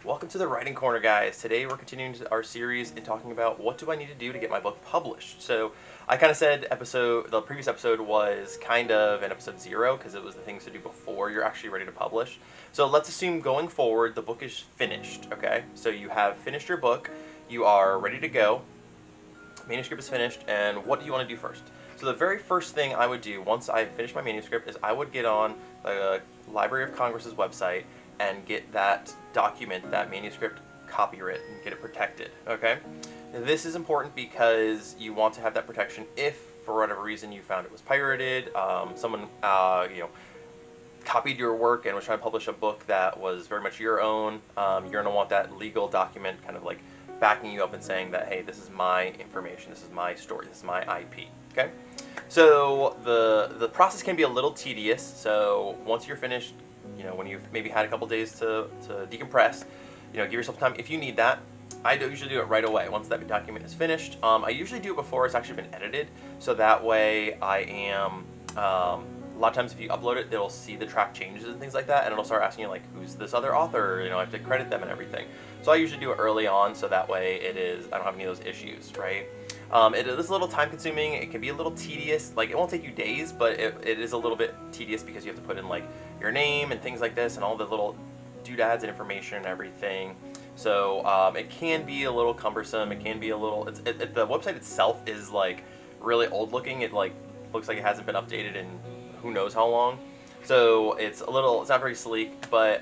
Welcome to the Writing Corner, guys. Today we're continuing our series in talking about what do I need to do to get my book published. So I kind of said the previous episode was kind of an episode 0 because it was the things to do before you're actually ready to publish. So let's assume going forward the book is finished, okay? So you have finished your book, you are ready to go, manuscript is finished, and what do you want to do first? So the very first thing I would do once I finish my manuscript is I would get on the Library of Congress's website and get that document, that manuscript, copyright and get it protected, okay? This is important because you want to have that protection if, for whatever reason, you found it was pirated, someone, copied your work and was trying to publish a book that was very much your own. You're going to want that legal document kind of like backing you up and saying that, hey, this is my information, this is my story, this is my IP, okay? So the process can be a little tedious, so once you're finished, when you've maybe had a couple days to decompress, give yourself time if you need that. I usually do it right away once that document is finished. I usually do it before it's actually been edited, so that way I am, a lot of times if you upload it, it'll see the track changes and things like that, and it'll start asking you like, who's this other author, I have to credit them and everything. So I usually do it early on, so that way I don't have any of those issues, right? It is a little time consuming, it can be a little tedious, like it won't take you days, but it is a little bit tedious because you have to put in like your name and things like this and all the little doodads and information and everything. So it can be a little cumbersome, it can be a little, the website itself is like really old looking, it like looks like it hasn't been updated in who knows how long. So it's not very sleek, but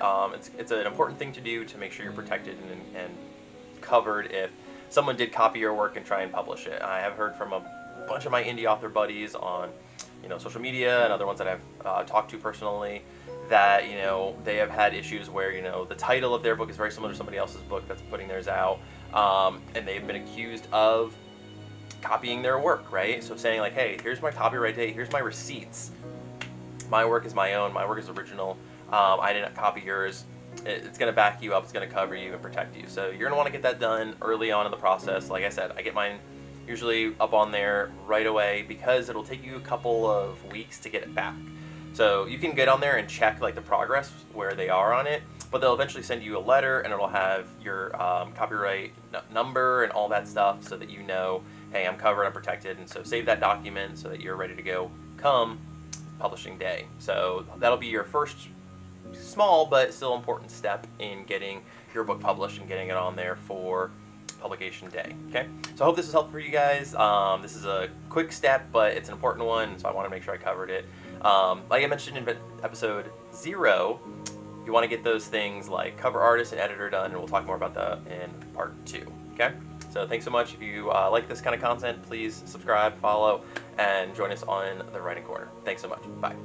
it's an important thing to do to make sure you're protected and covered if someone did copy your work and try and publish it. I have heard from a bunch of my indie author buddies on social media and other ones that I've talked to personally that they have had issues where the title of their book is very similar to somebody else's book that's putting theirs out, and they've been accused of copying their work, right? So saying like, hey, here's my copyright date, here's my receipts, my work is my own, my work is original, I didn't copy yours. It's going to back you up, it's going to cover you and protect you. So you're going to want to get that done early on in the process. Like I said, I get mine usually up on there right away because it'll take you a couple of weeks to get it back. So you can get on there and check like the progress where they are on it, but they'll eventually send you a letter and it'll have your copyright number and all that stuff so that hey, I'm covered, I'm protected, and so save that document so that you're ready to go come publishing day. So that'll be your first small but still important step in getting your book published and getting it on there for publication day. Okay, so I hope this is helpful for you guys. This is a quick step, but it's an important one, so I want to make sure I covered it. Like I mentioned in episode 0, you want to get those things like cover artist and editor done, and we'll talk more about that in part 2. Okay, so thanks so much. If you like this kind of content, please subscribe, follow, and join us on the Writing Corner. Thanks so much. Bye.